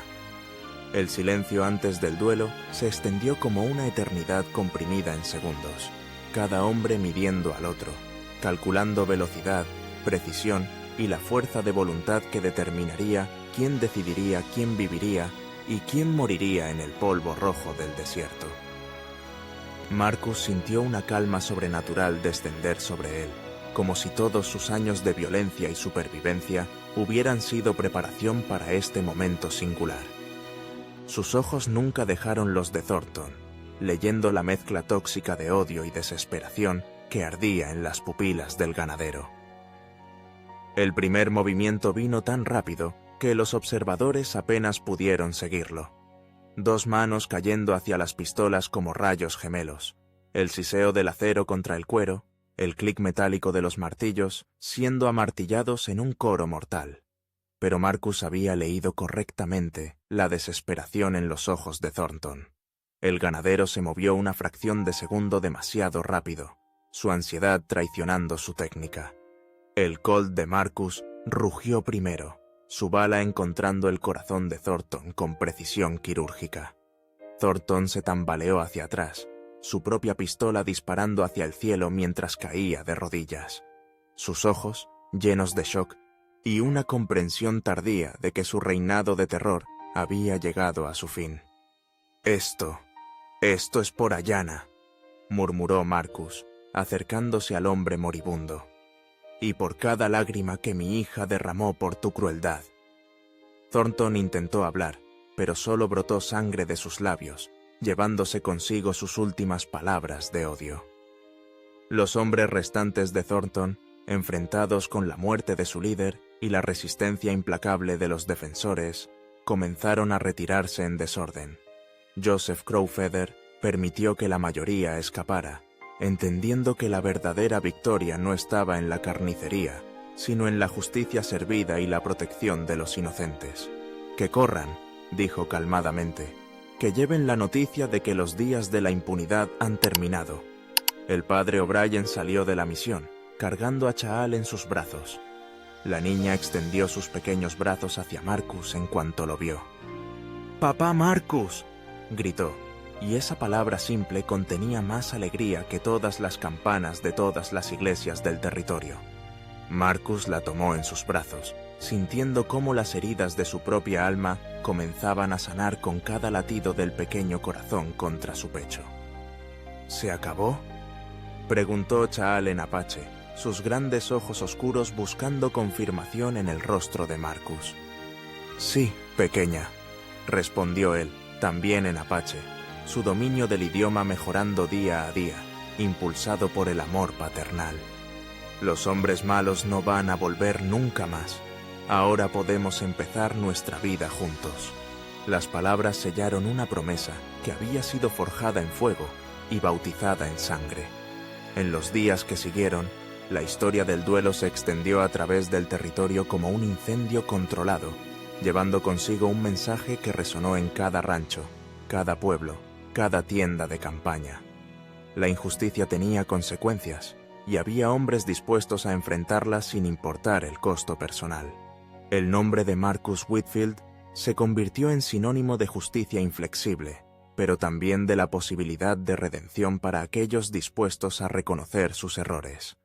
El silencio antes del duelo se extendió como una eternidad comprimida en segundos, cada hombre midiendo al otro, calculando velocidad, precisión y la fuerza de voluntad que determinaría quién decidiría quién viviría y quién moriría en el polvo rojo del desierto. Marcus sintió una calma sobrenatural descender sobre él, como si todos sus años de violencia y supervivencia hubieran sido preparación para este momento singular. Sus ojos nunca dejaron los de Thornton, leyendo la mezcla tóxica de odio y desesperación que ardía en las pupilas del ganadero. El primer movimiento vino tan rápido que los observadores apenas pudieron seguirlo. Dos manos cayendo hacia las pistolas como rayos gemelos, el siseo del acero contra el cuero, el clic metálico de los martillos siendo amartillados en un coro mortal. Pero Marcus había leído correctamente la desesperación en los ojos de Thornton. El ganadero se movió una fracción de segundo demasiado rápido, su ansiedad traicionando su técnica. El Colt de Marcus rugió primero, su bala encontrando el corazón de Thornton con precisión quirúrgica. Thornton se tambaleó hacia atrás, su propia pistola disparando hacia el cielo mientras caía de rodillas. Sus ojos, llenos de shock, y una comprensión tardía de que su reinado de terror había llegado a su fin. Esto es por Ayanna, murmuró Marcus, acercándose al hombre moribundo. Y por cada lágrima que mi hija derramó por tu crueldad. Thornton intentó hablar, pero solo brotó sangre de sus labios, llevándose consigo sus últimas palabras de odio. Los hombres restantes de Thornton, enfrentados con la muerte de su líder y la resistencia implacable de los defensores, comenzaron a retirarse en desorden. Joseph Crowfeather permitió que la mayoría escapara, entendiendo que la verdadera victoria no estaba en la carnicería, sino en la justicia servida y la protección de los inocentes. «Que corran», dijo calmadamente, «que lleven la noticia de que los días de la impunidad han terminado». El padre O'Brien salió de la misión, cargando a Chaal en sus brazos. La niña extendió sus pequeños brazos hacia Marcus en cuanto lo vio. «¡Papá Marcus!», gritó. Y esa palabra simple contenía más alegría que todas las campanas de todas las iglesias del territorio. Marcus la tomó en sus brazos, sintiendo cómo las heridas de su propia alma comenzaban a sanar con cada latido del pequeño corazón contra su pecho. «¿Se acabó?», preguntó Chaal en apache, sus grandes ojos oscuros buscando confirmación en el rostro de Marcus. «Sí, pequeña», respondió él, también en apache, su dominio del idioma mejorando día a día, impulsado por el amor paternal. «Los hombres malos no van a volver nunca más. Ahora podemos empezar nuestra vida juntos». Las palabras sellaron una promesa que había sido forjada en fuego y bautizada en sangre. En los días que siguieron, la historia del duelo se extendió a través del territorio como un incendio controlado, llevando consigo un mensaje que resonó en cada rancho, cada pueblo, cada tienda de campaña. La injusticia tenía consecuencias, y había hombres dispuestos a enfrentarlas sin importar el costo personal. El nombre de Marcus Whitfield se convirtió en sinónimo de justicia inflexible, pero también de la posibilidad de redención para aquellos dispuestos a reconocer sus errores.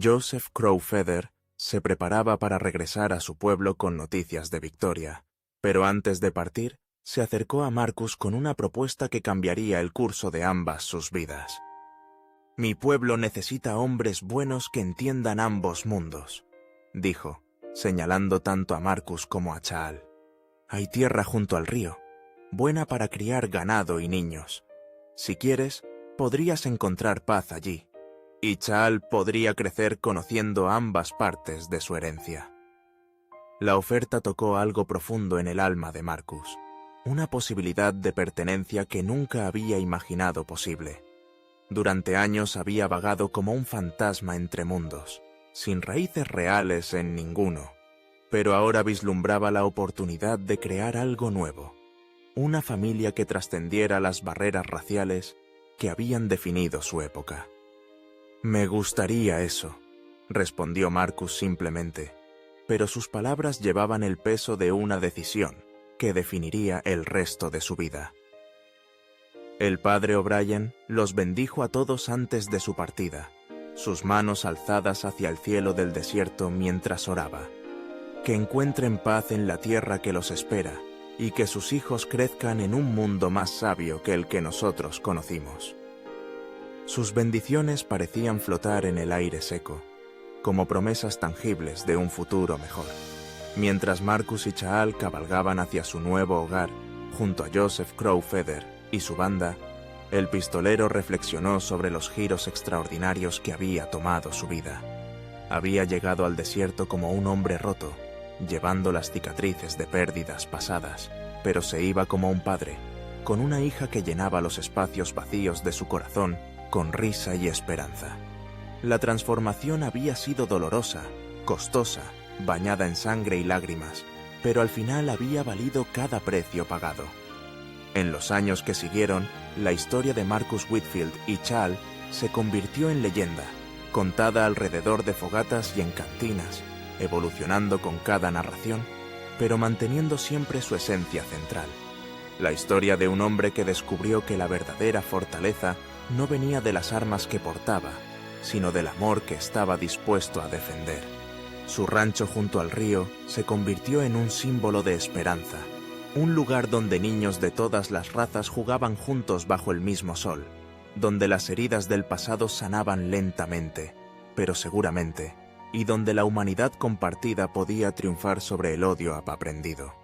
Joseph Crowfeather se preparaba para regresar a su pueblo con noticias de victoria, pero antes de partir, se acercó a Marcus con una propuesta que cambiaría el curso de ambas sus vidas. «Mi pueblo necesita hombres buenos que entiendan ambos mundos», dijo, señalando tanto a Marcus como a Chaal. «Hay tierra junto al río, buena para criar ganado y niños. Si quieres, podrías encontrar paz allí, y Chaal podría crecer conociendo ambas partes de su herencia». La oferta tocó algo profundo en el alma de Marcus, una posibilidad de pertenencia que nunca había imaginado posible. Durante años había vagado como un fantasma entre mundos, sin raíces reales en ninguno, pero ahora vislumbraba la oportunidad de crear algo nuevo, una familia que trascendiera las barreras raciales que habían definido su época. «Me gustaría eso», respondió Marcus simplemente, pero sus palabras llevaban el peso de una decisión que definiría el resto de su vida. El padre O'Brien los bendijo a todos antes de su partida, sus manos alzadas hacia el cielo del desierto mientras oraba. Que encuentren paz en la tierra que los espera y que sus hijos crezcan en un mundo más sabio que el que nosotros conocimos. Sus bendiciones parecían flotar en el aire seco, como promesas tangibles de un futuro mejor. Mientras Marcus y Chaal cabalgaban hacia su nuevo hogar, junto a Joseph Crowfeather y su banda, el pistolero reflexionó sobre los giros extraordinarios que había tomado su vida. Había llegado al desierto como un hombre roto, llevando las cicatrices de pérdidas pasadas, pero se iba como un padre, con una hija que llenaba los espacios vacíos de su corazón con risa y esperanza. La transformación había sido dolorosa, costosa, bañada en sangre y lágrimas, pero al final había valido cada precio pagado. En los años que siguieron, la historia de Marcus Whitfield y Chaal se convirtió en leyenda, contada alrededor de fogatas y en cantinas, evolucionando con cada narración, pero manteniendo siempre su esencia central. La historia de un hombre que descubrió que la verdadera fortaleza no venía de las armas que portaba, sino del amor que estaba dispuesto a defender. Su rancho junto al río se convirtió en un símbolo de esperanza, un lugar donde niños de todas las razas jugaban juntos bajo el mismo sol, donde las heridas del pasado sanaban lentamente, pero seguramente, y donde la humanidad compartida podía triunfar sobre el odio aprendido.